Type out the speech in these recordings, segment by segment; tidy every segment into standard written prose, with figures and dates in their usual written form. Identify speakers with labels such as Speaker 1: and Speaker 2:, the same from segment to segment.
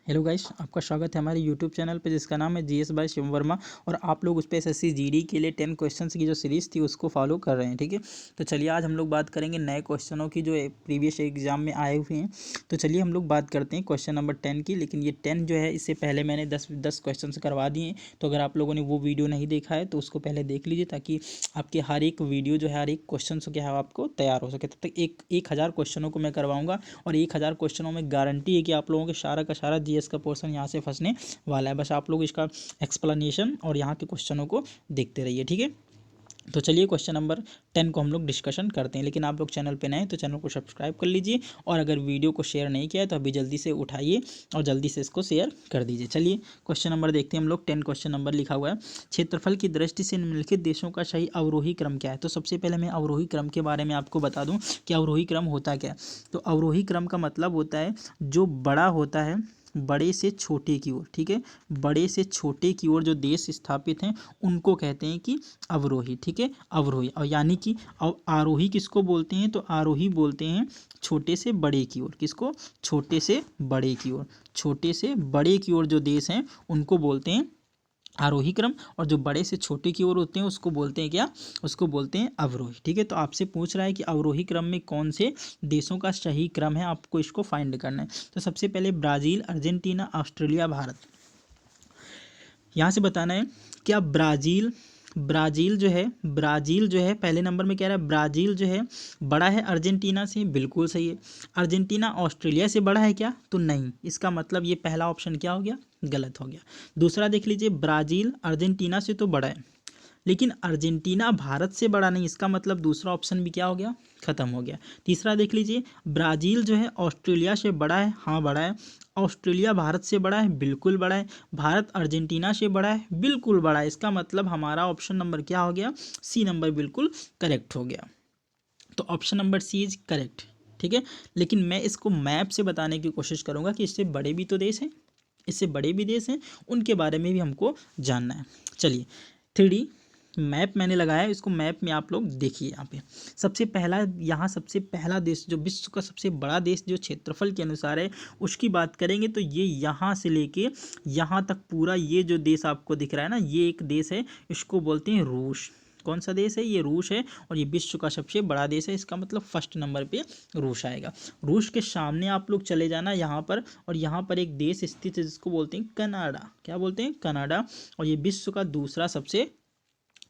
Speaker 1: Hello guys, आपका स्वागत है हमारे यूट्यूब चैनल पे जिसका नाम है जीएस बाय शिवम वर्मा। और आप लोग उस पे एसएससी जीडी के लिए 10 क्वेश्चंस की जो सीरीज़ थी उसको फॉलो कर रहे हैं। ठीक है, तो चलिए आज हम लोग बात करेंगे नए क्वेश्चनों की जो प्रीवियस एग्जाम में आए हुए हैं। तो चलिए हम लोग बात करते हैं क्वेश्चन नंबर 10 की। लेकिन ये 10 जो है इससे पहले मैंने 10 क्वेश्चन करवा दिए हैं। तो अगर आप लोगों ने वो वीडियो नहीं देखा है तो उसको पहले देख लीजिए, ताकि आपके हर एक वीडियो जो है हर एक क्वेश्चन क्या है आपको तैयार हो सके। तब तक 1000 क्वेश्चनों को मैं करवाऊँगा और 1000 क्वेश्चनों में गारंटी है कि आप लोगों के सारा का सारा जीएस का पोर्शन यहाँ से फंसने वाला है। बस आप लोग इसका एक्सप्लेनेशन और यहाँ के क्वेश्चनों को देखते रहिए। ठीक है, तो चलिए क्वेश्चन नंबर 10 को हम लोग डिस्कशन करते हैं। लेकिन आप लोग चैनल पे नए हैं तो चैनल को सब्सक्राइब कर लीजिए, और अगर वीडियो को शेयर नहीं किया है तो अभी जल्दी से उठाइए और जल्दी से इसको शेयर कर दीजिए। चलिए क्वेश्चन नंबर देखते हैं हम लोग। 10 क्वेश्चन नंबर लिखा हुआ है, क्षेत्रफल की दृष्टि से निम्नलिखित देशों का सही अवरोही क्रम क्या है। तो सबसे पहले मैं अवरोही क्रम के बारे में आपको बता दूं कि अवरोही क्रम होता क्या है। तो अवरोही क्रम का मतलब होता है जो बड़ा होता है बड़े से छोटे की ओर। ठीक है, बड़े से छोटे की ओर जो देश स्थापित हैं उनको कहते हैं कि अवरोही। ठीक है, अवरोही। और यानी कि आरोही किसको बोलते हैं, तो आरोही बोलते हैं छोटे से बड़े की ओर। किसको? छोटे से बड़े की ओर। छोटे से बड़े की ओर जो देश हैं उनको बोलते हैं आरोही क्रम, और जो बड़े से छोटे की ओर होते हैं उसको बोलते हैं क्या? उसको बोलते हैं अवरोही। ठीक है, तो आपसे पूछ रहा है कि अवरोही क्रम में कौन से देशों का सही क्रम है, आपको इसको फाइंड करना है। तो सबसे पहले ब्राज़ील, अर्जेंटीना, ऑस्ट्रेलिया, भारत। यहाँ से बताना है क्या ब्राज़ील ब्राज़ील जो है पहले नंबर में कह रहा है ब्राज़ील जो है बड़ा है अर्जेंटीना से। बिल्कुल सही है। अर्जेंटीना ऑस्ट्रेलिया से बड़ा है क्या? तो नहीं। इसका मतलब ये पहला ऑप्शन क्या हो गया? गलत हो गया। दूसरा देख लीजिए, ब्राज़ील अर्जेंटीना से तो बड़ा है, लेकिन अर्जेंटीना भारत से बड़ा नहीं। इसका मतलब दूसरा ऑप्शन भी क्या हो गया? खत्म हो गया। तीसरा देख लीजिए, ब्राज़ील जो है ऑस्ट्रेलिया से बड़ा है। हाँ, बड़ा है। ऑस्ट्रेलिया भारत से बड़ा है। बिल्कुल बड़ा है। भारत अर्जेंटीना से बड़ा है। बिल्कुल बड़ा है। इसका मतलब हमारा ऑप्शन नंबर क्या हो गया? सी नंबर बिल्कुल करेक्ट हो गया। तो option number C is correct. ठीक है, लेकिन मैं इसको मैप से बताने की कोशिश करूंगा कि इससे बड़े भी तो देश हैं, इससे बड़े भी देश हैं, उनके बारे में भी हमको जानना है। चलिए 3D मैप मैंने लगाया है, इसको मैप में आप लोग देखिए। यहाँ पे सबसे पहला देश जो विश्व का सबसे बड़ा देश जो क्षेत्रफल के अनुसार है उसकी बात करेंगे तो ये यहाँ से लेके यहाँ तक पूरा ये जो देश आपको दिख रहा है ना, ये एक देश है, इसको बोलते हैं रूस। कौन सा देश है? ये रूस है, और ये विश्व का सबसे बड़ा देश है। इसका मतलब फर्स्ट नंबर पे रूस आएगा। रूस के सामने आप लोग चले जाना यहाँ पर, और यहाँ पर एक देश स्थित है जिसको बोलते हैं कनाडा। क्या बोलते हैं? कनाडा। और ये विश्व का दूसरा सबसे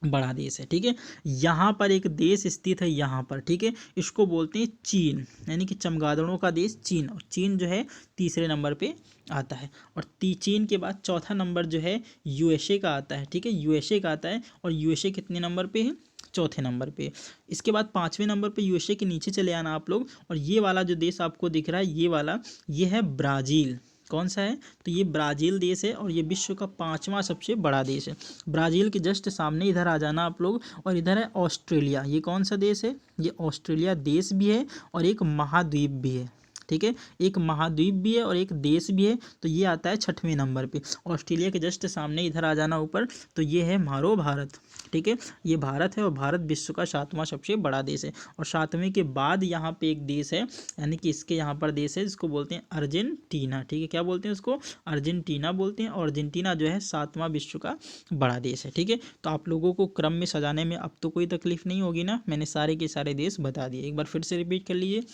Speaker 1: बड़ा देश है। ठीक है, यहाँ पर एक देश स्थित है यहाँ पर। ठीक है, इसको बोलते हैं चीन, यानी कि चमगादड़ों का देश चीन। और चीन जो है तीसरे नंबर पे आता है। और चीन के बाद चौथा नंबर जो है यूएसए का आता है। ठीक है, यूएसए का आता है, और यूएसए कितने नंबर पे है? चौथे नंबर पे। इसके बाद पाँचवें नंबर पे यूएसए के नीचे चले आना आप लोग, और ये वाला जो देश आपको दिख रहा है ये वाला, ये है ब्राज़ील। कौन सा है? तो ये ब्राज़ील देश है, और ये विश्व का 5वां सबसे बड़ा देश है। ब्राज़ील के जस्ट सामने इधर आ जाना आप लोग, और इधर है ऑस्ट्रेलिया। ये कौन सा देश है? ये ऑस्ट्रेलिया देश भी है और एक महाद्वीप भी है। ठीक है, एक महाद्वीप भी है और एक देश भी है। तो ये आता है 6वें नंबर पे। ऑस्ट्रेलिया के जस्ट सामने इधर आ जाना ऊपर, तो ये है हमारो भारत। ठीक है, ये भारत है, और भारत विश्व का 7वां सबसे बड़ा देश है। और 7वें के बाद यहाँ पे एक देश है, यानी कि इसके यहाँ पर देश है जिसको बोलते हैं अर्जेंटीना। ठीक है, क्या बोलते हैं उसको? अर्जेंटीना बोलते हैं। और अर्जेंटीना जो है 7वां विश्व का बड़ा देश है। ठीक है, तो आप लोगों को क्रम में सजाने में अब तो कोई तकलीफ नहीं होगी ना, मैंने सारे के सारे देश बता दिए। एक बार फिर से रिपीट कर लीजिए।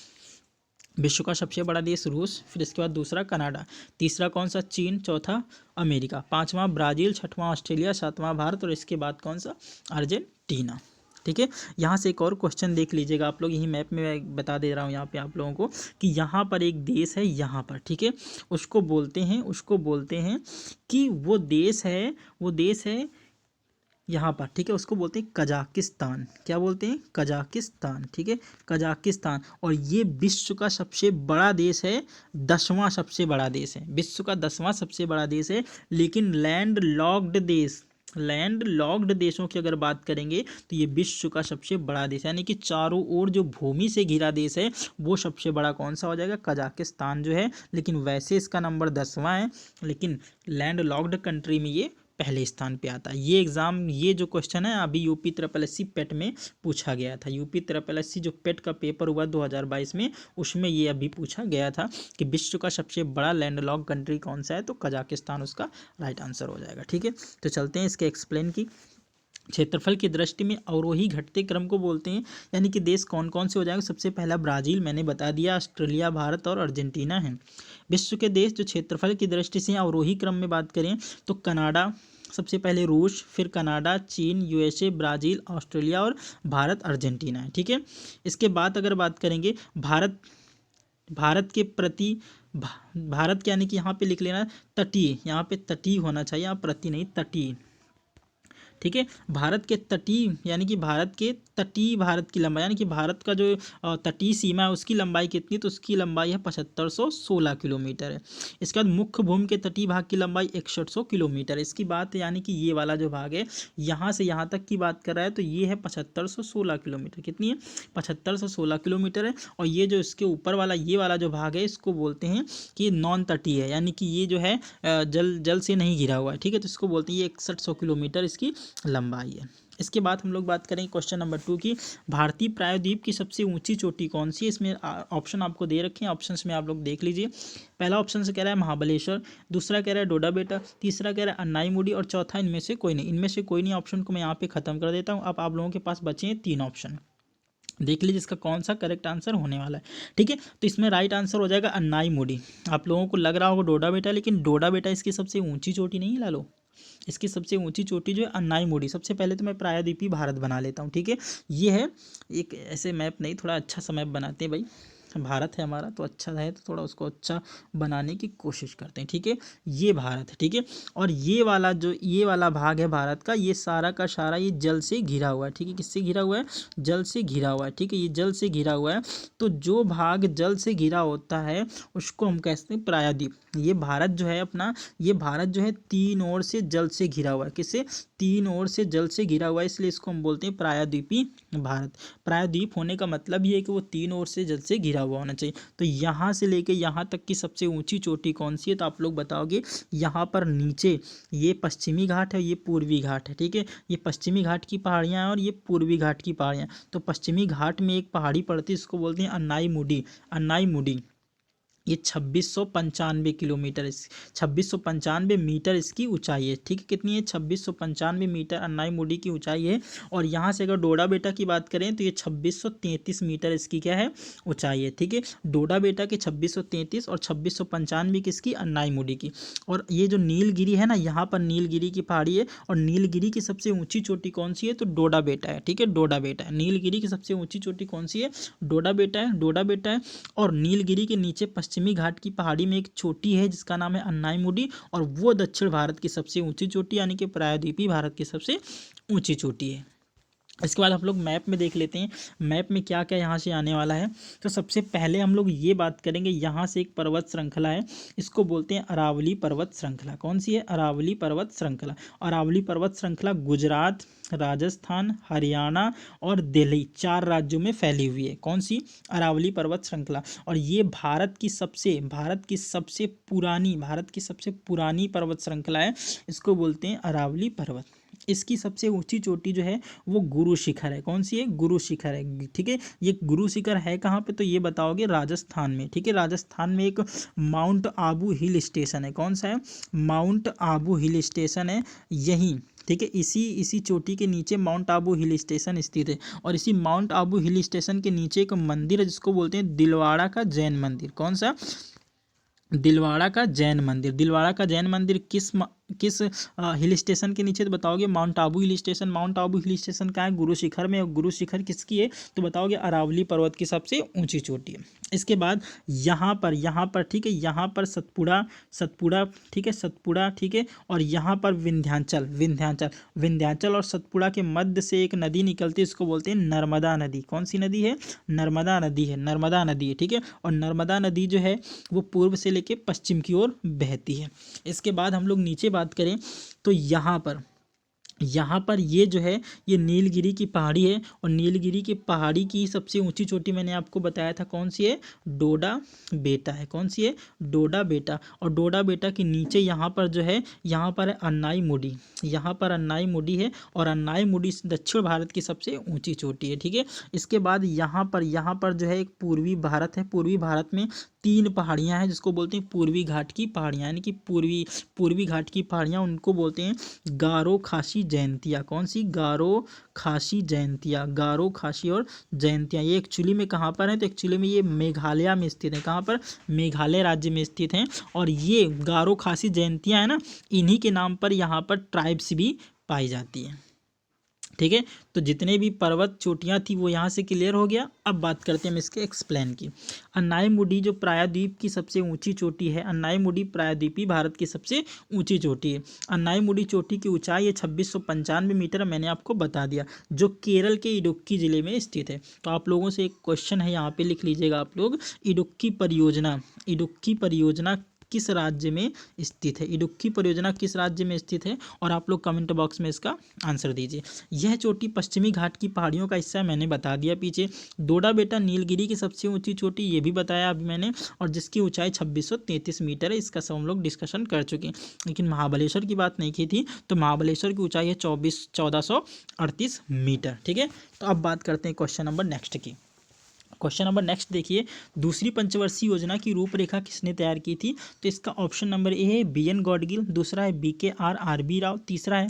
Speaker 1: विश्व का सबसे बड़ा देश रूस, फिर इसके बाद दूसरा कनाडा, तीसरा कौन सा? चीन, चौथा अमेरिका, पांचवा ब्राज़ील, छठवां ऑस्ट्रेलिया, सातवां भारत, और इसके बाद कौन सा? अर्जेंटीना। ठीक है, यहाँ से एक और क्वेश्चन देख लीजिएगा आप लोग, यही मैप में मैं बता दे रहा हूँ यहाँ पे आप लोगों को कि यहाँ पर एक देश है यहाँ पर। ठीक है, उसको बोलते हैं कि वो देश है यहाँ पर। ठीक है, उसको बोलते हैं कजाकिस्तान। क्या बोलते हैं? कजाकिस्तान। ठीक है, कजाकिस्तान। और ये विश्व का सबसे बड़ा देश है, 10वां सबसे बड़ा देश है, विश्व का 10वां सबसे बड़ा देश है। लेकिन लैंड लॉक्ड देशों की अगर बात करेंगे तो ये विश्व का सबसे बड़ा देश है, यानी कि चारों ओर जो भूमि से घिरा देश है वो सबसे बड़ा कौन सा हो जाएगा? कजाकिस्तान जो है। लेकिन वैसे इसका नंबर 10वां है, लेकिन लैंड लॉक्ड कंट्री में ये पहले स्थान पे आता है। ये एग्ज़ाम, ये जो क्वेश्चन है अभी यूपी ट्रिपल एस सी पेट में पूछा गया था। यूपी ट्रिपल एस सी जो पेट का पेपर हुआ 2022 में, उसमें ये अभी पूछा गया था कि विश्व का सबसे बड़ा लैंडलॉक कंट्री कौन सा है, तो कजाकिस्तान उसका राइट आंसर हो जाएगा। ठीक है, तो चलते हैं इसके एक्सप्लेन की। क्षेत्रफल की दृष्टि में अवरोही घटते क्रम को बोलते हैं, यानी कि देश कौन कौन से हो जाएंगे। सबसे पहला ब्राज़ील, मैंने बता दिया, ऑस्ट्रेलिया, भारत और अर्जेंटीना है। विश्व के देश जो क्षेत्रफल की दृष्टि से अवरोही क्रम में बात करें तो कनाडा सबसे पहले, रूस, फिर कनाडा, चीन, यूएसए, ब्राज़ील, ऑस्ट्रेलिया और भारत, अर्जेंटीना है। ठीक है, इसके बाद अगर बात करेंगे भारत के प्रति भारत के, यानी कि यहाँ पे लिख लेना तटीय, यहाँ पे तटीय होना चाहिए, यहाँ प्रति नहीं, तटीय। ठीक है, भारत के तटीय, यानी कि भारत के तटीय, भारत की लंबाई, यानी कि भारत का जो तटीय सीमा है उसकी लंबाई कितनी, तो उसकी लंबाई है 7516 किलोमीटर है। इसके बाद मुख्य भूमि के तटीय भाग की लंबाई 6100 किलोमीटर है। इसकी बात, यानी कि ये वाला जो भाग है यहाँ से यहाँ तक की बात कर रहा है, तो ये है 7516 किलोमीटर। कितनी है, 7516 किलोमीटर है। और ये जो इसके ऊपर वाला, ये वाला जो भाग है, इसको बोलते हैं कि नॉन तटीय है, यानी कि ये जो है जल से नहीं घिरा हुआ है। ठीक है, तो इसको बोलते हैं, ये 6100 किलोमीटर इसकी लंबाई है। इसके बाद हम लोग बात करेंगे क्वेश्चन नंबर 2 की। भारतीय प्रायद्वीप की सबसे ऊंची चोटी कौन सी है। इसमें ऑप्शन आपको दे रखे हैं, ऑप्शंस में आप लोग देख लीजिए। पहला ऑप्शन से कह रहा है महाबलेश्वर, दूसरा कह रहा है डोडा बेटा, तीसरा कह रहा है अन्नाईमुडी और चौथा इनमें से कोई नहीं। इनमें से कोई नहीं ऑप्शन को मैं यहाँ पे खत्म कर देता हूँ। अब आप लोगों के पास बचे हैं 3 ऑप्शन, देख लीजिए इसका कौन सा करेक्ट आंसर होने वाला है। ठीक है, तो इसमें राइट आंसर हो जाएगा अन्नाईमुडी। आप लोगों को लग रहा होगा डोडा बेटा, लेकिन डोडा बेटा इसकी सबसे ऊंची चोटी नहीं है लालो, इसकी सबसे ऊंची चोटी जो है अन्नाईमुडी। सबसे पहले तो मैं प्रायद्वीपीय भारत बना लेता हूँ। ठीक है, ये है एक ऐसे मैप नहीं, थोड़ा अच्छा सा मैप बनाते हैं भाई, भारत है हमारा तो अच्छा है, तो थोड़ा उसको अच्छा बनाने की कोशिश करते हैं। ठीक है, ये भारत है। ठीक है, और ये वाला जो ये वाला भाग है भारत का, ये सारा का सारा ये जल से घिरा हुआ है। ठीक है, किससे घिरा हुआ है, जल से घिरा हुआ है। ठीक है, ये जल से घिरा हुआ है, तो जो भाग जल से घिरा होता है उसको हम कहते हैं प्रायद्वीप। ये भारत जो है अपना, ये भारत जो है 3 ओर से जल से घिरा हुआ है। किससे, 3 ओर से जल से घिरा हुआ है, इसलिए इसको हम बोलते हैं प्रायद्वीपी भारत। प्रायद्वीप होने का मतलब ये है कि वो 3 ओर से जल से घिरा हुआ होना चाहिए। तो यहाँ से लेके यहाँ तक की सबसे ऊंची चोटी कौन सी है, तो आप लोग बताओगे। यहाँ पर नीचे ये पश्चिमी घाट है, ये पूर्वी घाट है। ठीक है, ये पश्चिमी घाट की पहाड़ियाँ हैं और ये पूर्वी घाट की पहाड़ियाँ। तो पश्चिमी घाट में एक पहाड़ी पड़ती है, इसको बोलते हैं अन्नाईमुडी। अन्नाईमुडी ये 2695 किलोमीटर, 2695 मीटर इसकी ऊंचाई है। ठीक है, कितनी है, 2695 मीटर अन्नाईमुडी की ऊंचाई है। और यहाँ से अगर डोडा बेटा की बात करें तो ये 2633 मीटर इसकी क्या है, ऊंचाई है। ठीक है, डोडा बेटा की 2633 और 2695 किसकी, अन्नाईमुडी की। और ये जो नीलगिरी है ना, यहाँ पर नीलगिरी की पहाड़ी है, और नीलगिरी की सबसे ऊंची चोटी कौन सी है, तो डोडा बेटा है। ठीक है, डोडा बेटा है। नीलगिरी की सबसे ऊंची चोटी कौन सी है, डोडा बेटा है, डोडा बेटा है। और नीलगिरी के नीचे पश्चिमी घाट की पहाड़ी में एक चोटी है जिसका नाम है अन्नाईमुडी, और वो दक्षिण भारत की सबसे ऊंची चोटी, यानी कि प्रायद्वीपीय भारत की सबसे ऊंची चोटी है। इसके बाद हम लोग मैप में देख लेते हैं, मैप में क्या क्या यहाँ से आने वाला है। तो सबसे पहले हम लोग ये बात करेंगे, यहाँ से एक पर्वत श्रृंखला है, इसको बोलते हैं अरावली पर्वत श्रृंखला। कौन सी है, अरावली पर्वत श्रृंखला। अरावली पर्वत श्रृंखला गुजरात, राजस्थान, हरियाणा और दिल्ली 4 राज्यों में फैली हुई है। कौन सी, अरावली पर्वत श्रृंखला। और ये भारत की सबसे पुरानी पर्वत श्रृंखला है, इसको बोलते हैं अरावली पर्वत। इसकी सबसे ऊंची चोटी जो है वो गुरु शिखर है। कौन सी है, गुरु शिखर है। ठीक है, ये गुरु शिखर है कहाँ पे, तो ये बताओगे राजस्थान में। ठीक है, राजस्थान में एक माउंट आबू हिल स्टेशन है। कौन सा है, माउंट आबू हिल स्टेशन है यहीं। ठीक है, इसी चोटी के नीचे माउंट आबू हिल स्टेशन स्थित है। और इसी माउंट आबू हिल स्टेशन के नीचे एक मंदिर है जिसको बोलते हैं दिलवाड़ा का जैन मंदिर। कौन सा, दिलवाड़ा का जैन मंदिर। दिलवाड़ा का जैन मंदिर किस हिल स्टेशन के नीचे, तो बताओगे mount Abu hill station. Mount Abu hill station कहाँ है, गुरु शिखर में। और गुरु शिखर किसकी है, तो बताओगे अरावली पर्वत की सबसे ऊंची चोटी है। इसके बाद यहाँ पर ठीक है, यहाँ पर सतपुड़ा ठीक है, सतपुड़ा ठीक है। और यहाँ पर विंध्याचल और सतपुड़ा के मध्य से एक नदी निकलती है, इसको बोलते हैं नर्मदा नदी। कौन सी नदी है, नर्मदा नदी है। ठीक है, और नर्मदा नदी जो है वो पूर्व से लेके पश्चिम की ओर बहती है। इसके बाद हम लोग नीचे बात करें तो यहाँ यहाँ पर ये जो है ये नीलगिरी की पहाड़ी है, और नीलगिरी की पहाड़ी की सबसे ऊंची चोटी मैंने आपको बताया था कौन सी है, डोडा बेटा है। कौन सी है, डोडा बेटा। और डोडा बेटा के नीचे यहाँ पर जो है, यहाँ पर है अन्नाई मुडी, यहाँ पर अन्नाई मुडी है, और अन्नाई मुडी दक्षिण भारत की सबसे ऊंची चोटी है। ठीक है, इसके बाद यहाँ पर जो है एक पूर्वी भारत है। पूर्वी भारत में 3 पहाड़ियाँ हैं जिसको बोलते हैं पूर्वी घाट की पहाड़ियाँ, यानी कि पूर्वी घाट की पहाड़ियाँ, उनको बोलते हैं गारो खासी जयंतिया। कौन सी, गारो खासी जयंतिया, गारो खासी और जयंतिया। ये एक्चुअली में कहाँ पर है, तो एक्चुअली में ये मेघालय में स्थित है। कहाँ पर, मेघालय राज्य में स्थित हैं। और ये गारो खासी जयंतिया है ना, इन्हीं के नाम पर यहाँ पर ट्राइब्स भी पाई जाती है। ठीक है, तो जितने भी पर्वत चोटियाँ थी वो यहाँ से क्लियर हो गया। अब बात करते हैं हम इसके एक्सप्लेन की। अन्नाईमुडी जो प्रायद्वीप की सबसे ऊंची चोटी है, अन्नाईमुडी प्रायद्वीपी भारत की सबसे ऊंची चोटी है। अन्नाईमुडी चोटी की ऊंचाई है 2695 मीटर, मैंने आपको बता दिया, जो केरल के इडुक्की जिले में स्थित है। तो आप लोगों से एक क्वेश्चन है, यहाँ पे लिख लीजिएगा आप लोग, इडुक्की परियोजना किस राज्य में स्थित है, इडुक्की परियोजना किस राज्य में स्थित है, और आप लोग कमेंट बॉक्स में इसका आंसर दीजिए। यह चोटी पश्चिमी घाट की पहाड़ियों का हिस्सा है, मैंने बता दिया पीछे। डोडा बेटा नीलगिरी की सबसे ऊंची चोटी, ये भी बताया अभी मैंने, और जिसकी ऊंचाई 2633 मीटर है, इसका सब हम लोग डिस्कशन कर चुके हैं। लेकिन महाबलेश्वर की बात नहीं की थी, तो महाबलेश्वर की ऊंचाई है 1438 मीटर। ठीक है, तो अब बात करते हैं क्वेश्चन नंबर नेक्स्ट की। क्वेश्चन नंबर नेक्स्ट देखिए, दूसरी पंचवर्षीय योजना की रूपरेखा किसने तैयार की थी, तो इसका ऑप्शन नंबर ए है बी एन गॉडगिल, दूसरा है आर बी राव, तीसरा है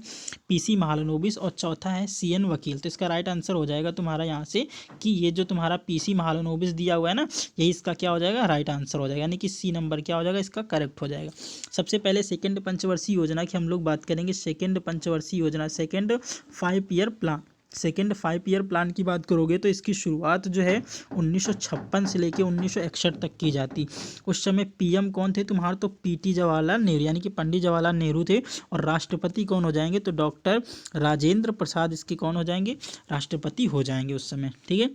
Speaker 1: पीसी महालनोबिस, और चौथा है सी एन वकील। तो इसका राइट आंसर हो जाएगा तुम्हारा यहाँ से कि ये जो तुम्हारा पीसी महालनोबिस दिया हुआ है ना, यही इसका क्या हो जाएगा, राइट आंसर हो जाएगा, यानी कि सी नंबर क्या हो जाएगा, इसका करेक्ट हो जाएगा। सबसे पहले सेकेंड पंचवर्षीय योजना की हम लोग बात करेंगे। सेकेंड पंचवर्षीय योजना, second 5 year plan, second 5 year plan की बात करोगे तो इसकी शुरुआत जो है 1956 से लेके 1961 तक की जाती। उस समय पीएम कौन थे तुम्हारे, तो पीटी जवाहरलाल नेहरू, यानी कि पंडित जवाहरलाल नेहरू थे। और राष्ट्रपति कौन हो जाएंगे, तो डॉक्टर राजेंद्र प्रसाद इसके कौन हो जाएंगे, राष्ट्रपति हो जाएंगे उस समय। ठीक है,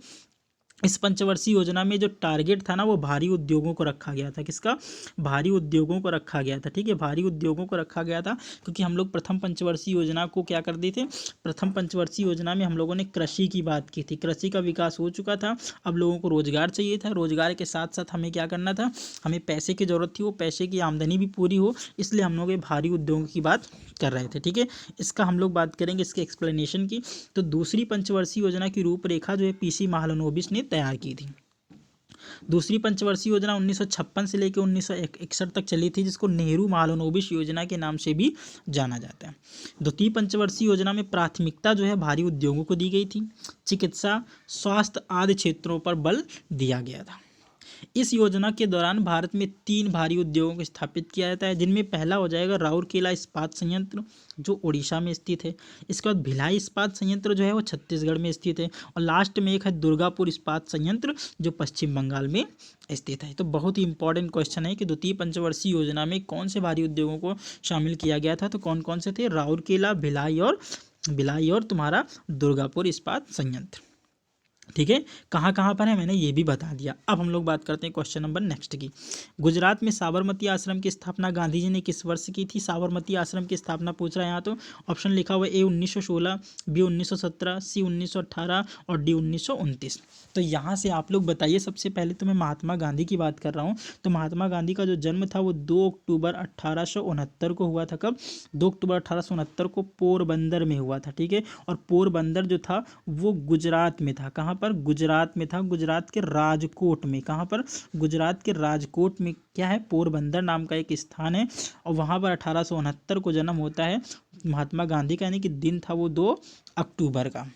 Speaker 1: इस पंचवर्षीय योजना में जो टारगेट था ना, वो भारी उद्योगों को रखा गया था। किसका, भारी उद्योगों को रखा गया था। ठीक है, भारी उद्योगों को रखा गया था, क्योंकि हम लोग प्रथम पंचवर्षीय योजना को क्या कर दिए थे, प्रथम पंचवर्षीय योजना में हम लोगों ने कृषि की बात की थी। कृषि का विकास हो चुका था, अब लोगों को रोजगार चाहिए था, रोजगार के साथ साथ हमें क्या करना था, हमें पैसे की जरूरत थी, वो पैसे की आमदनी भी पूरी हो, इसलिए हम लोग ये भारी उद्योगों की बात कर रहे थे। ठीक है, इसका हम लोग बात करेंगे इसके एक्सप्लेनेशन की। तो दूसरी पंचवर्षीय योजना की रूपरेखा जो है पीसी महालनोबिस ने तैयार की थी। दूसरी पंचवर्षीय योजना 1956 से लेकर 1961 तक चली थी, जिसको नेहरू महालनोबिस योजना के नाम से भी जाना जाता है। द्वितीय पंचवर्षीय योजना में प्राथमिकता जो है भारी उद्योगों को दी गई थी, चिकित्सा, स्वास्थ्य आदि क्षेत्रों पर बल दिया गया था। इस योजना के दौरान भारत में 3 भारी उद्योगों को स्थापित किया जाता है, जिनमें पहला हो जाएगा राउरकेला इस्पात संयंत्र, जो उड़ीसा में स्थित है। इसके बाद भिलाई इस्पात संयंत्र जो है वो छत्तीसगढ़ में स्थित है, और लास्ट में एक है दुर्गापुर इस्पात संयंत्र, जो पश्चिम बंगाल में स्थित है। तो बहुत ही इंपॉर्टेंट क्वेश्चन है कि द्वितीय पंचवर्षीय योजना में कौन से भारी उद्योगों को शामिल किया गया था, तो कौन कौन से थे, राउरकेला, भिलाई और तुम्हारा दुर्गापुर इस्पात संयंत्र। ठीक है, कहाँ कहाँ पर है मैंने ये भी बता दिया। अब हम लोग बात करते हैं क्वेश्चन नंबर नेक्स्ट की। गुजरात में साबरमती आश्रम की स्थापना गांधी जी ने किस वर्ष की थी, साबरमती आश्रम की स्थापना पूछ रहा है यहाँ। तो ऑप्शन लिखा हुआ ए 1916, बी 1917, सी 1918 और डी 1929। तो यहाँ से आप लोग बताइए, सबसे पहले तो मैं महात्मा गांधी की बात कर रहा हूँ। तो महात्मा गांधी का जो जन्म था वो 2 अक्टूबर 1869 को हुआ था। कब, 2 अक्टूबर 1869 को पोरबंदर में हुआ था। ठीक है, और पोरबंदर जो था वो गुजरात में था। कहाँ पर, गुजरात में था, गुजरात के राजकोट में। कहाँ पर, गुजरात के राजकोट में क्या है, पोरबंदर नाम का एक स्थान है, और वहाँ पर 1869 को जन्म होता है महात्मा गांधी का, यानी कि दिन था वो 2 अक्टूबर का।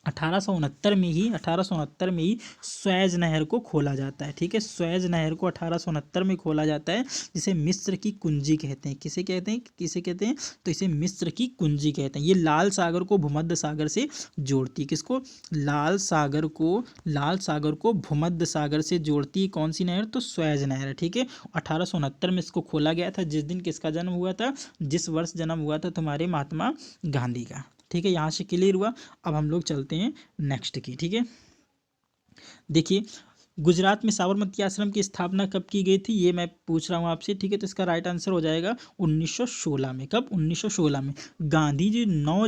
Speaker 1: 1869 में ही स्वेज नहर को खोला जाता है। ठीक है, स्वेज नहर को 1869 में खोला जाता है, जिसे मिस्र की कुंजी कहते हैं। किसे कहते हैं, तो इसे मिस्र की कुंजी कहते हैं। ये लाल सागर को भूमध्य सागर से जोड़ती है। किसको, लाल सागर को भूमध्य सागर से जोड़ती है कौन सी नहर, तो स्वेज नहर है। ठीक है, 1869 में इसको खोला गया था, जिस दिन किसका जन्म हुआ था, जिस वर्ष जन्म हुआ था तुम्हारे महात्मा गांधी का। ठीक है, यहाँ से क्लियर हुआ। अब हम लोग चलते हैं नेक्स्ट की। ठीक है, देखिए गुजरात में साबरमती आश्रम की स्थापना कब की गई थी, ये मैं पूछ रहा हूँ आपसे, ठीक है। तो इसका राइट आंसर हो जाएगा 1916 में। कब? 1916 में। गांधी जी 9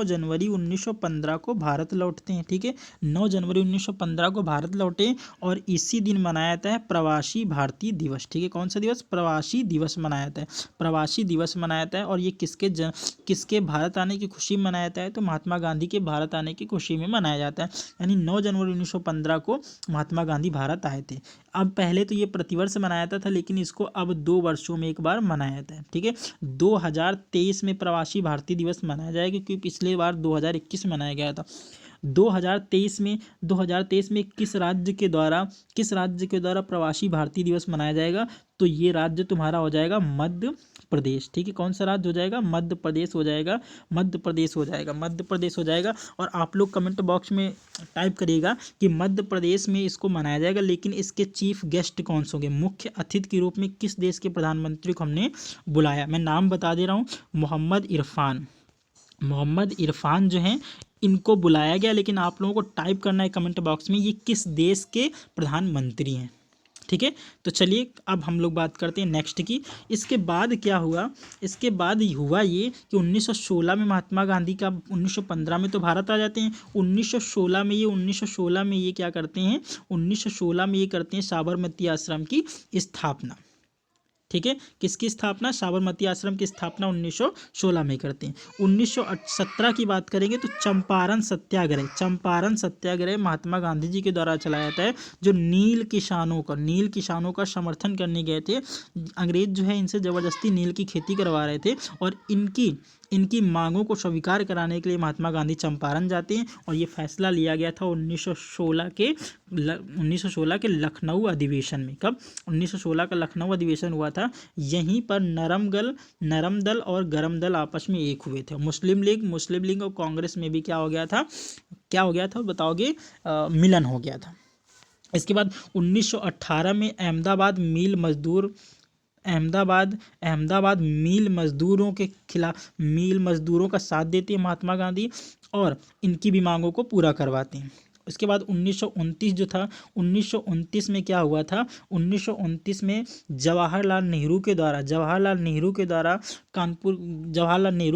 Speaker 1: जनवरी 1915 को भारत लौटते हैं, ठीक है। 9 जनवरी 1915 को भारत लौटे और इसी दिन मनाया जाता है प्रवासी भारतीय दिवस, ठीक है। कौन सा दिवस? प्रवासी दिवस मनाया जाता है। प्रवासी दिवस मनाया जाता है और ये किसके भारत आने की खुशी में मनाया जाता है? तो महात्मा गांधी के भारत आने की खुशी में मनाया जाता है। यानी 9 जनवरी 1915 को महात्मा गांधी भारत आए थे। अब पहले तो ये प्रतिवर्ष मनाया जाता था, लेकिन इसको अब 2 वर्षों में एक बार मनाया जाता है, ठीक है। 2023 में प्रवासी भारतीय दिवस मनाया जाएगा, क्योंकि पिछले बार 2021 में मनाया गया था। 2023 में किस राज्य के द्वारा प्रवासी भारतीय दिवस मनाया जाएगा? तो ये राज्य तुम्हारा हो जाएगा मध्य प्रदेश, ठीक है। कौन सा राज्य हो जाएगा? मध्य प्रदेश हो जाएगा, मध्य प्रदेश हो जाएगा, मध्य प्रदेश हो जाएगा। और आप लोग कमेंट बॉक्स में टाइप करिएगा कि मध्य प्रदेश में इसको मनाया जाएगा, लेकिन इसके चीफ गेस्ट कौन से होंगे? मुख्य अतिथि के रूप में किस देश के प्रधानमंत्री को हमने बुलाया? मैं नाम बता दे रहा हूँ, मोहम्मद इरफान जो हैं, इनको बुलाया गया। लेकिन आप लोगों को टाइप करना है कमेंट बॉक्स में ये किस देश के प्रधानमंत्री हैं, ठीक है। तो चलिए अब हम लोग बात करते हैं नेक्स्ट की। इसके बाद क्या हुआ? इसके बाद हुआ ये कि 1916 में महात्मा गांधी का 1915 में तो भारत आ जाते हैं। 1916 में ये क्या करते हैं? 1916 में ये करते हैं साबरमती आश्रम की स्थापना, ठीक है। किसकी स्थापना? साबरमती आश्रम की स्थापना 1916 में करते हैं। 1917 की बात करेंगे तो चंपारण सत्याग्रह महात्मा गांधी जी के द्वारा चलाया जाता है, जो नील किसानों का समर्थन करने गए थे। अंग्रेज जो है इनसे ज़बरदस्ती नील की खेती करवा रहे थे और इनकी मांगों को स्वीकार कराने के लिए महात्मा गांधी चंपारण जाते हैं। और ये फैसला लिया गया था 1916 के लखनऊ अधिवेशन में। कब? 1916 का लखनऊ अधिवेशन हुआ था। यहीं पर नरम दल और गरम दल आपस में एक हुए थे। मुस्लिम लीग और कांग्रेस में भी क्या हो गया था बताओगे? मिलन हो गया था। इसके बाद 1918 में अहमदाबाद मिल मजदूरों का साथ देते हैं महात्मा गांधी और इनकी भी मांगों को पूरा करवाते हैं। उसके बाद 1929 जो था, 1929 में क्या हुआ था? 1929 में जवाहरलाल नेहरू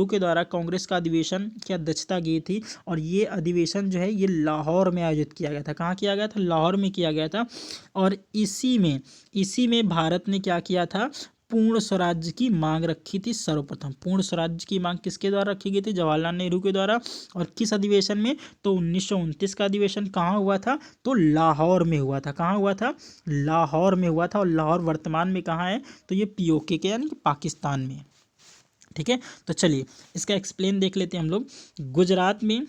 Speaker 1: के द्वारा कांग्रेस का अधिवेशन की अध्यक्षता की थी। और ये अधिवेशन जो है ये लाहौर में आयोजित किया गया था। कहाँ किया गया था? लाहौर में किया गया था। और इसी में भारत ने क्या किया था? पूर्ण स्वराज्य की मांग रखी थी। सर्वप्रथम पूर्ण स्वराज्य की मांग किसके द्वारा रखी गई थी? जवाहरलाल नेहरू के द्वारा। और किस अधिवेशन में? तो 1929 का अधिवेशन कहाँ हुआ था? तो लाहौर में हुआ था। कहाँ हुआ था? लाहौर में हुआ था। और लाहौर वर्तमान में कहाँ है? तो ये POK के यानी कि पाकिस्तान में, ठीक है। तो चलिए इसका एक्सप्लेन देख लेते हैं हम लोग। गुजरात में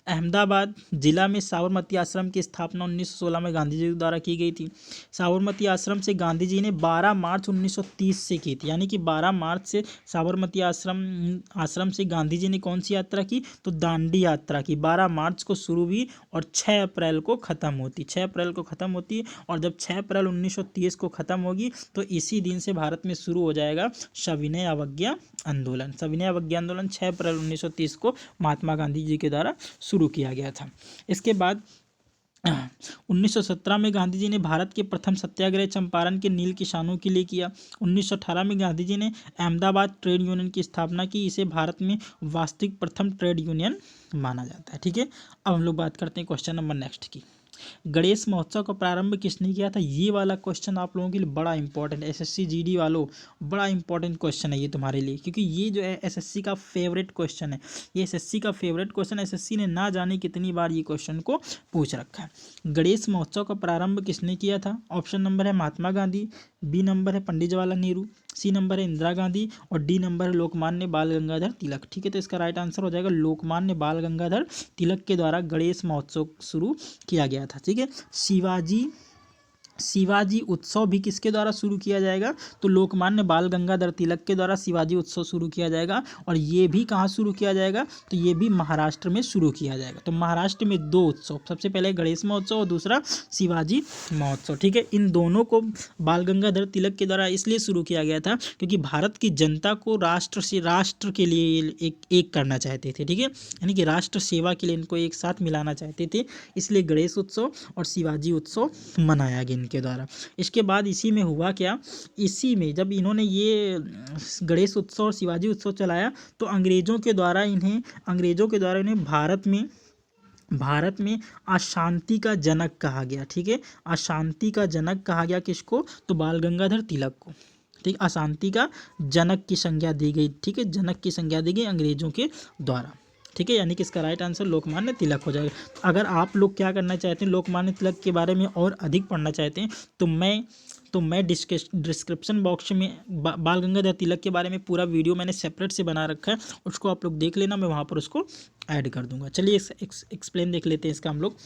Speaker 1: अहमदाबाद जिला में साबरमती आश्रम की स्थापना 1916 में गांधी जी द्वारा की गई थी। साबरमती आश्रम से गांधी जी ने 12 मार्च 1930 से की थी। यानी कि 12 मार्च से साबरमती आश्रम से गांधी जी ने कौन सी यात्रा की? तो दांडी यात्रा की। 12 मार्च को शुरू हुई और 6 अप्रैल को ख़त्म होती। और जब 6 अप्रैल 1930 को ख़त्म होगी तो इसी दिन से भारत में शुरू हो जाएगा सविनय अवज्ञा आंदोलन। 6 अप्रैल 1930 को महात्मा गांधी जी के द्वारा शुरू किया गया था। इसके बाद 1917 में गांधी जी ने भारत के प्रथम सत्याग्रह चंपारण के नील किसानों के लिए किया। 1918 में गांधी जी ने अहमदाबाद ट्रेड यूनियन की स्थापना की। इसे भारत में वास्तविक प्रथम ट्रेड यूनियन माना जाता है, ठीक है। अब हम लोग बात करते हैं क्वेश्चन नंबर नेक्स्ट की। गणेश महोत्सव का प्रारंभ किसने किया था? ये वाला क्वेश्चन आप लोगों के लिए बड़ा इंपॉर्टेंट है। SSC GD वालों, बड़ा इंपॉर्टेंट क्वेश्चन है ये तुम्हारे लिए, क्योंकि ये जो है SSC का फेवरेट क्वेश्चन है। ये SSC का फेवरेट क्वेश्चन, SSC ने ना जाने कितनी बार ये क्वेश्चन को पूछ रखा है। गणेश महोत्सव का प्रारंभ किसने किया था? ऑप्शन नंबर है महात्मा गांधी, B नंबर है पंडित जवाहरलाल नेहरू, C नंबर है इंदिरा गांधी और D नंबर है लोकमान्य बाल गंगाधर तिलक, ठीक है। तो इसका राइट आंसर हो जाएगा लोकमान्य बाल गंगाधर तिलक के द्वारा गणेश महोत्सव शुरू किया गया था, ठीक है। शिवाजी उत्सव भी किसके द्वारा शुरू किया जाएगा, तो लोकमान्य बाल गंगाधर तिलक के द्वारा शिवाजी उत्सव शुरू किया जाएगा। और ये भी कहाँ शुरू किया जाएगा, तो ये भी महाराष्ट्र में शुरू किया जाएगा। तो महाराष्ट्र में दो उत्सव, सबसे पहले गणेश महोत्सव और दूसरा शिवाजी महोत्सव, ठीक है। इन दोनों को बाल गंगाधर तिलक के द्वारा इसलिए शुरू किया गया था क्योंकि भारत की जनता को राष्ट्र के लिए एक करना चाहते थे, ठीक है, यानी कि राष्ट्र सेवा के लिए इनको एक साथ मिलाना चाहते थे, इसलिए गणेश उत्सव और शिवाजी उत्सव मनाया गया इनके द्वारा। इसके बाद इसी में हुआ क्या, इसी में जब इन्होंने ये गणेश उत्सव और शिवाजी उत्सव चलाया तो अंग्रेजों के द्वारा इन्हें भारत में अशांति का जनक कहा गया, ठीक है। अशांति का जनक कहा गया किसको, तो बाल गंगाधर तिलक को, ठीक। अशांति का जनक की संज्ञा दी गई, ठीक है, जनक की संज्ञा दी गई अंग्रेजों के द्वारा, ठीक है। यानी कि इसका राइट आंसर लोकमान्य तिलक हो जाएगा। अगर आप लोग क्या करना चाहते हैं, लोकमान्य तिलक के बारे में और अधिक पढ़ना चाहते हैं तो मैं डिस्क्रिप्शन बॉक्स में बाल गंगाधर तिलक के बारे में पूरा वीडियो मैंने सेपरेट से बना रखा है, उसको आप लोग देख लेना, मैं वहाँ पर उसको ऐड कर दूंगा। चलिए एक्सप्लेन देख लेते हैं इसका हम लोग।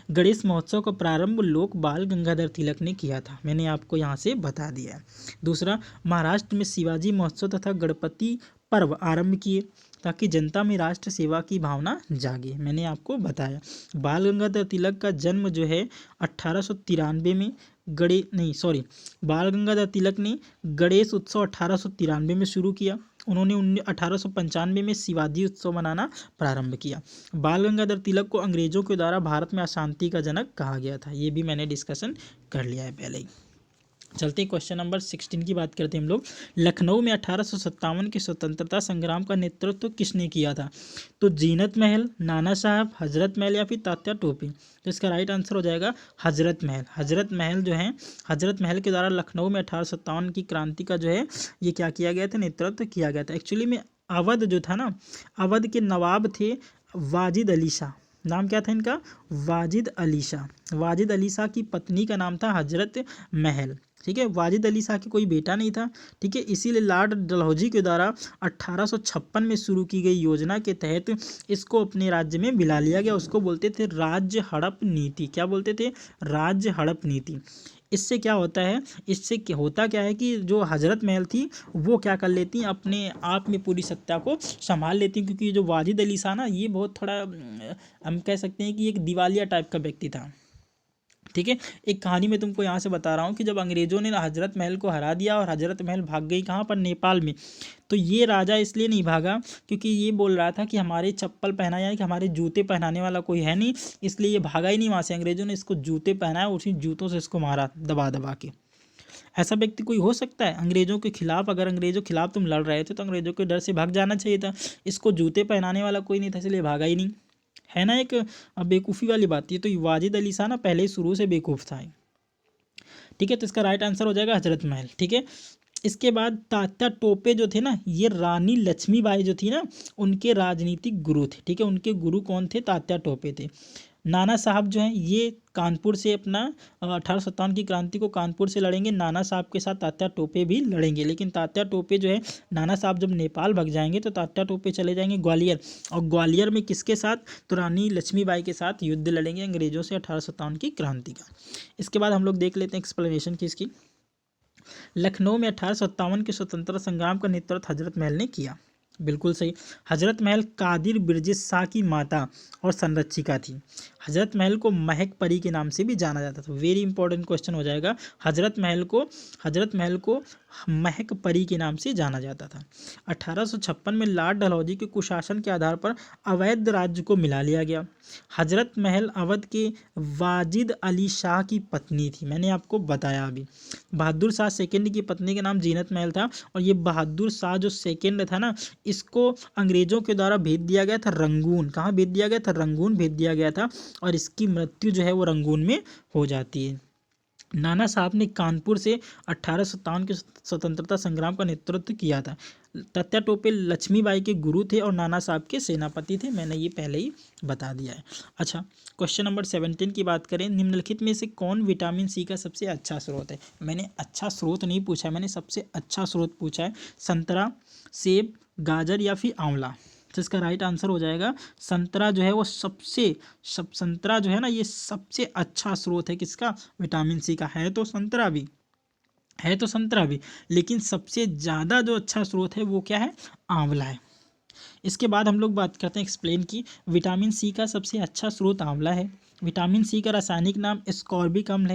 Speaker 1: गणेश महोत्सव का प्रारंभ लोक बाल गंगाधर तिलक ने किया था, मैंने आपको यहाँ से बता दिया है। दूसरा, महाराष्ट्र में शिवाजी महोत्सव तथा गणपति पर्व आरंभ किए ताकि जनता में राष्ट्र सेवा की भावना जागे, मैंने आपको बताया। बाल गंगाधर तिलक का जन्म जो है 1893 में बाल गंगाधर तिलक ने गणेश उत्सव 1893 में शुरू किया। उन्होंने 1895 में शिवाजी उत्सव मनाना प्रारंभ किया। बाल गंगाधर तिलक को अंग्रेजों के द्वारा भारत में अशांति का जनक कहा गया था, ये भी मैंने डिस्कशन कर लिया है पहले ही। चलते क्वेश्चन नंबर 16 की बात करते हैं हम लोग। लखनऊ में 1857 के स्वतंत्रता संग्राम का नेतृत्व किसने किया था, तो जीनत महल, नाना साहब, हजरत महल या फिर तात्या टोपे। तो इसका राइट आंसर हो जाएगा हजरत महल। हजरत महल जो है, हजरत महल के द्वारा लखनऊ में 1857 की क्रांति का जो है ये क्या किया गया था, नेतृत्व किया गया था। एक्चुअली में अवध जो था ना, अवध के नवाब थे वाजिद अली शाह, नाम क्या था इनका, वाजिद अली शाह। वाजिद अली शाह की पत्नी का नाम था हजरत महल, ठीक है। वाजिद अली शाह के कोई बेटा नहीं था, ठीक है, इसीलिए लॉर्ड डलहौजी के द्वारा 1856 में शुरू की गई योजना के तहत इसको अपने राज्य में मिला लिया गया। उसको बोलते थे राज्य हड़प नीति। क्या बोलते थे, राज्य हड़प नीति। इससे क्या होता है, होता क्या है कि जो हजरत महल थी वो क्या कर लेती अपने आप में पूरी सत्ता को संभाल लेती, क्योंकि जो वाजिद अली शाह ना ये बहुत थोड़ा हम कह सकते हैं कि एक दिवालिया टाइप का व्यक्ति था, ठीक है। एक कहानी मैं तुमको यहाँ से बता रहा हूँ कि जब अंग्रेजों ने हजरत महल को हरा दिया और हजरत महल भाग गई कहाँ पर, नेपाल में, तो ये राजा इसलिए नहीं भागा क्योंकि ये बोल रहा था कि हमारे चप्पल पहना, यानी कि हमारे जूते पहनाने वाला कोई है नहीं, इसलिए ये भागा ही नहीं वहाँ से। अंग्रेजों ने इसको जूते पहनाया, उसी जूतों से इसको मारा दबा दबा के। ऐसा व्यक्ति कोई हो सकता है अंग्रेजों के खिलाफ, अगर अंग्रेजों के खिलाफ तुम लड़ रहे थे तो अंग्रेजों के डर से भाग जाना चाहिए था। इसको जूते पहनाने वाला कोई नहीं था, इसलिए भागा ही नहीं, है ना। एक बेवकूफ़ी वाली बात है। तो वाजिद अली शाह ना पहले ही शुरू से बेवकूफ़ था, ठीक है। तो इसका राइट आंसर हो जाएगा हजरत महल, ठीक है। इसके बाद तात्या टोपे जो थे ना, ये रानी लक्ष्मीबाई जो थी ना उनके राजनीतिक गुरु थे, ठीक है। उनके गुरु कौन थे, तात्या टोपे थे। नाना साहब जो हैं ये कानपुर से अपना 1857 की क्रांति को कानपुर से लड़ेंगे। नाना साहब के साथ तात्या टोपे भी लड़ेंगे, लेकिन तात्या टोपे जो है, नाना साहब जब नेपाल भाग जाएंगे तो तात्या टोपे चले जाएंगे ग्वालियर, और ग्वालियर में किसके साथ, तो रानी लक्ष्मीबाई के साथ युद्ध लड़ेंगे अंग्रेजों से 1857 की क्रांति का। इसके बाद हम लोग देख लेते हैं एक्सप्लेनेशन की इसकी। लखनऊ में 1857 के स्वतंत्रता संग्राम का नेतृत्व हजरत महल ने किया, बिल्कुल सही। हजरत महल कादिर बिरजिस शाह की माता और संरक्षिका थी। हजरत महल को महक परी के नाम से भी जाना जाता था। वेरी इंपॉर्टेंट क्वेश्चन हो जाएगा। हजरत महल को महक परी के नाम से जाना जाता था। 1856 में लॉर्ड डलहौजी के कुशासन के आधार पर अवैध राज्य को मिला लिया गया। हजरत महल अवध के वाजिद अली शाह की पत्नी थी, मैंने आपको बताया अभी। बहादुर शाह सेकंड की पत्नी का नाम जीनत महल था, और ये बहादुर शाह जो सेकंड था ना, इसको अंग्रेजों के द्वारा भेज दिया गया था रंगून। कहाँ भेज दिया गया था, रंगून भेज दिया गया था, और इसकी मृत्यु जो है वो रंगून में हो जाती है। नाना साहब ने कानपुर से 1857 के स्वतंत्रता संग्राम का नेतृत्व किया था। तात्या टोपे लक्ष्मीबाई के गुरु थे और नाना साहब के सेनापति थे, मैंने ये पहले ही बता दिया है। अच्छा, क्वेश्चन नंबर 17 की बात करें। निम्नलिखित में से कौन विटामिन सी का सबसे अच्छा स्रोत है। मैंने अच्छा स्रोत नहीं पूछा है, मैंने सबसे अच्छा स्रोत पूछा है। संतरा, सेब, गाजर या फिर आंवला। तो इसका राइट आंसर हो जाएगा संतरा जो है वो संतरा जो है ना ये सबसे अच्छा स्रोत है किसका, विटामिन सी का। है तो संतरा भी, लेकिन सबसे ज़्यादा जो अच्छा स्रोत है वो क्या है, आंवला है। इसके बाद हम लोग बात करते हैं एक्सप्लेन की, विटामिन सी का सबसे अच्छा स्रोत आंवला है। विटामिन सी का रासायनिक नाम एस्कॉर्बिक अम्ल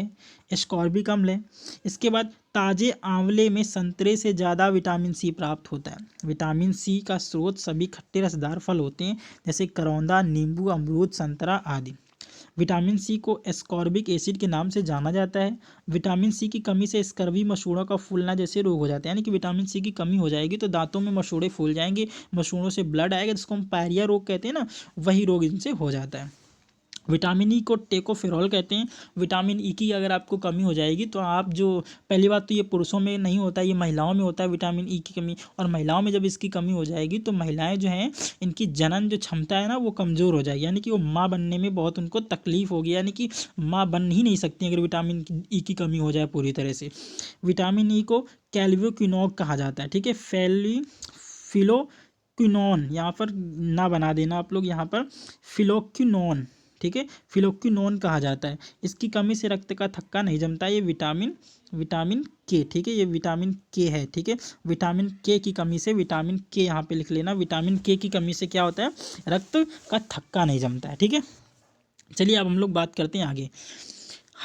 Speaker 1: है। इसके बाद ताजे आंवले में संतरे से ज़्यादा विटामिन सी प्राप्त होता है। विटामिन सी का स्रोत सभी खट्टे रसदार फल होते हैं, जैसे करौंदा, नींबू, अमरूद, संतरा आदि। विटामिन सी को एस्कॉर्बिक एसिड के नाम से जाना जाता है। विटामिन सी की कमी से स्कर्वी, मसूड़ों का फूलना जैसे रोग हो जाते हैं, यानी कि विटामिन सी की कमी हो जाएगी तो दांतों में मसूड़े फूल जाएंगे, मसूड़ों से ब्लड आएगा, जिसको हम पायरिया रोग कहते हैं ना, वही रोग इनसे हो जाता है। विटामिन ई को टेकोफेरॉल कहते हैं। विटामिन ई की अगर आपको कमी हो जाएगी तो आप जो, पहली बात तो ये पुरुषों में नहीं होता, ये महिलाओं में होता है विटामिन ई की कमी, और महिलाओं में जब इसकी कमी हो जाएगी तो महिलाएं जो हैं इनकी जनन जो क्षमता है ना वो कमज़ोर हो जाएगी, यानी कि वो माँ बनने में बहुत उनको तकलीफ होगी, यानी कि माँ बन ही नहीं सकती अगर विटामिन ई की कमी हो जाए पूरी तरह से। विटामिन ई को कैल्वियोक्विनोन कहा जाता है, ठीक है, फिलोक्विनोन यहाँ पर ना बना देना आप लोग, यहाँ पर फिलोक्विनोन, ठीक है, फिलोक्विनोन कहा जाता है। इसकी कमी से रक्त का थक्का नहीं जमता, ये विटामिन के, ठीक है, ये विटामिन के है, ठीक है, विटामिन के की कमी से, विटामिन के यहाँ पे लिख लेना, विटामिन के की कमी से क्या होता है, रक्त का थक्का नहीं जमता है, ठीक है। चलिए अब हम लोग बात करते हैं आगे।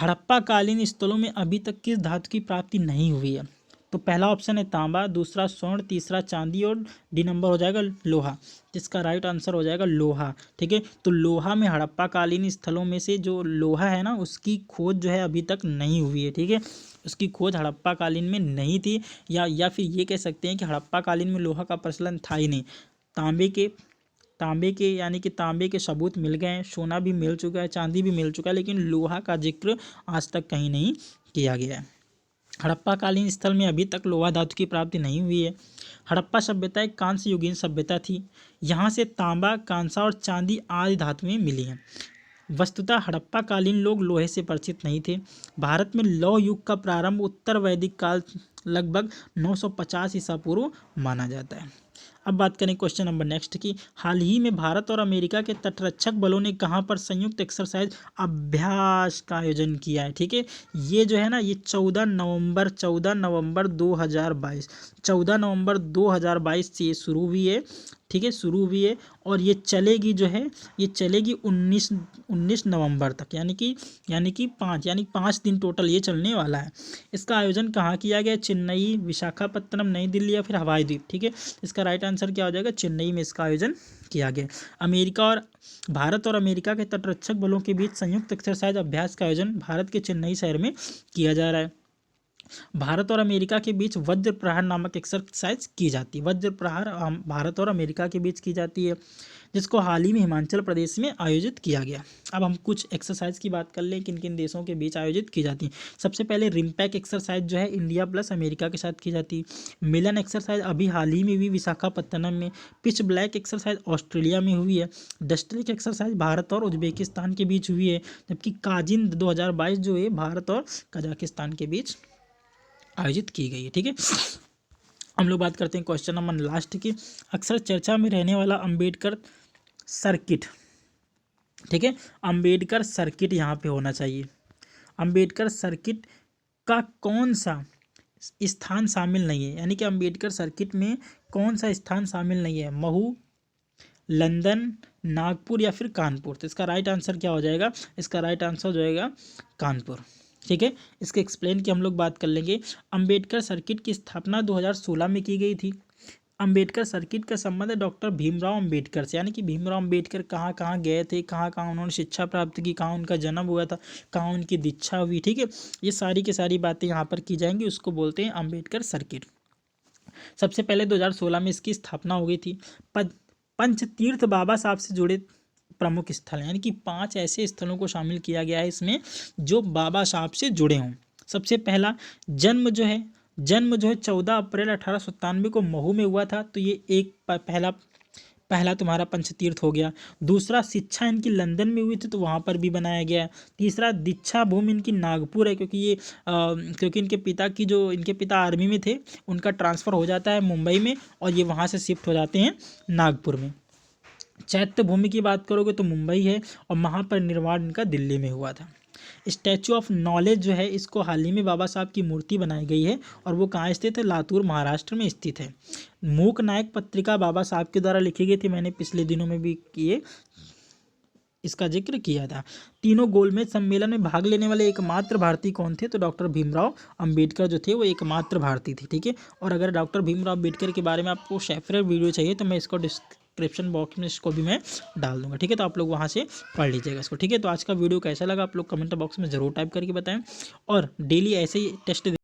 Speaker 1: हड़प्पा कालीन स्थलों में अभी तक किस धातु की प्राप्ति नहीं हुई है, तो पहला ऑप्शन है तांबा, दूसरा स्वर्ण, तीसरा चांदी और डी नंबर हो जाएगा लोहा। जिसका राइट आंसर हो जाएगा लोहा, ठीक है। तो लोहा में हड़प्पा कालीन स्थलों में से जो लोहा है ना उसकी खोज जो है अभी तक नहीं हुई है, ठीक है, उसकी खोज हड़प्पा कालीन में नहीं थी, या फिर ये कह सकते हैं कि हड़प्पा कालीन में लोहा का प्रचलन था ही नहीं। तांबे के यानी कि तांबे के सबूत मिल गए हैं, सोना भी मिल चुका है, चांदी भी मिल चुका है, लेकिन लोहा का जिक्र आज तक कहीं नहीं किया गया है। हड़प्पा कालीन स्थल में अभी तक लोहा धातु की प्राप्ति नहीं हुई है। हड़प्पा सभ्यता एक कांस्य युगीन सभ्यता थी, यहाँ से तांबा, कांसा और चांदी आदि धातुएं मिली हैं। वस्तुतः हड़प्पा कालीन लोग लोहे से परिचित नहीं थे। भारत में लौह युग का प्रारंभ उत्तर वैदिक काल लगभग 950 ईसा पूर्व माना जाता है। अब बात करें क्वेश्चन नंबर नेक्स्ट की, हाल ही में भारत और अमेरिका के तटरक्षक बलों ने कहाँ पर संयुक्त एक्सरसाइज अभ्यास का आयोजन किया है, ठीक है। ये जो है ना ये 14 नवंबर 2022 से ये शुरू हुई है, ठीक है, शुरू हुई है, और ये चलेगी जो है ये चलेगी 19 नवंबर तक, यानी कि 5 दिन टोटल ये चलने वाला है। इसका आयोजन कहाँ किया गया, चेन्नई, विशाखापत्तनम, नई दिल्ली या फिर हवाई द्वीप, ठीक है। इसका राइट आंसर क्या हो जाएगा, चेन्नई में इसका आयोजन किया गया। भारत और अमेरिका के तटरक्षक बलों के बीच संयुक्त एक्सरसाइज अभ्यास का आयोजन भारत के चेन्नई शहर में किया जा रहा है। भारत और अमेरिका के बीच वज्र प्रहार नामक एक्सरसाइज की जाती है। वज्र प्रहार भारत और अमेरिका के बीच की जाती है, जिसको हाल ही में हिमाचल प्रदेश में आयोजित किया गया। अब हम कुछ एक्सरसाइज की बात कर लें किन किन देशों के बीच आयोजित की जाती है। सबसे पहले रिम्पैक एक्सरसाइज जो है इंडिया प्लस अमेरिका के साथ की जाती है। मिलन एक्सरसाइज अभी हाल ही में हुई विशाखापत्तनम में। पिच ब्लैक एक्सरसाइज ऑस्ट्रेलिया में हुई है। डस्ट्रिक एक्सरसाइज भारत और उज्बेकिस्तान के बीच हुई है, जबकि काजिन 2022 जो है भारत और कजाकिस्तान के बीच आयोजित की गई है, ठीक है। हम लोग बात करते हैं क्वेश्चन नंबर लास्ट की, अक्सर चर्चा में रहने वाला अंबेडकर सर्किट, ठीक है, अंबेडकर सर्किट यहाँ पे होना चाहिए। अंबेडकर सर्किट का कौन सा स्थान शामिल नहीं है, यानी कि अंबेडकर सर्किट में कौन सा स्थान शामिल नहीं है, महू, लंदन, नागपुर या फिर कानपुर। तो इसका राइट आंसर क्या हो जाएगा, इसका राइट आंसर हो जाएगा कानपुर, ठीक है। इसके एक्सप्लेन की हम लोग बात कर लेंगे। अंबेडकर सर्किट की स्थापना 2016 में की गई थी। अंबेडकर सर्किट का संबंध है डॉक्टर भीमराव अंबेडकर से, यानी कि भीमराव अंबेडकर कहाँ कहाँ गए थे, कहाँ कहाँ उन्होंने शिक्षा प्राप्त की, कहाँ उनका जन्म हुआ था, कहाँ उनकी दीक्षा हुई, ठीक है। ये सारी की सारी बातें यहाँ पर की जाएंगी, उसको बोलते हैं अंबेडकर सर्किट। सबसे पहले 2016 में इसकी स्थापना हो गई थी। पंचतीर्थ बाबा साहब से जुड़े प्रमुख स्थल, यानी कि 5 ऐसे स्थलों को शामिल किया गया है इसमें जो बाबा साहब से जुड़े हों। सबसे पहला जन्म जो है 14 अप्रैल 1897 को महू में हुआ था, तो ये एक पहला तुम्हारा पंचतीर्थ हो गया। दूसरा शिक्षा इनकी लंदन में हुई थी, तो वहाँ पर भी बनाया गया है। तीसरा दीक्षा भूमि इनकी नागपुर है, क्योंकि इनके पिता आर्मी में थे, उनका ट्रांसफ़र हो जाता है मुंबई में और ये वहाँ से शिफ्ट हो जाते हैं नागपुर में। चैत्य भूमि की बात करोगे तो मुंबई है, और महापरिनिर्वाण इनका दिल्ली में हुआ था। स्टैचू ऑफ नॉलेज जो है इसको हाल ही में बाबा साहब की मूर्ति बनाई गई है, और वो कहाँ स्थित है, लातूर महाराष्ट्र में स्थित है। मूक नायक पत्रिका बाबा साहब के द्वारा लिखी गई थी, मैंने पिछले दिनों में भी किए इसका जिक्र किया था। तीनों गोलमेज सम्मेलन में भाग लेने वाले एकमात्र भारतीय कौन थे, तो डॉक्टर भीमराव अंबेडकर जो थे वो एकमात्र भारतीय थे। ठीक है, और अगर डॉक्टर भीमराव अंबेडकर के बारे में आपको सेपरेट वीडियो चाहिए तो मैं इसको डिस्क्रिप्शन बॉक्स में इसको भी मैं डाल दूंगा। ठीक है, तो आप लोग वहाँ से पढ़ लीजिएगा इसको। ठीक है, तो आज का वीडियो कैसा लगा आप लोग कमेंट बॉक्स में ज़रूर टाइप करके बताएं, और डेली ऐसे ही टेस्ट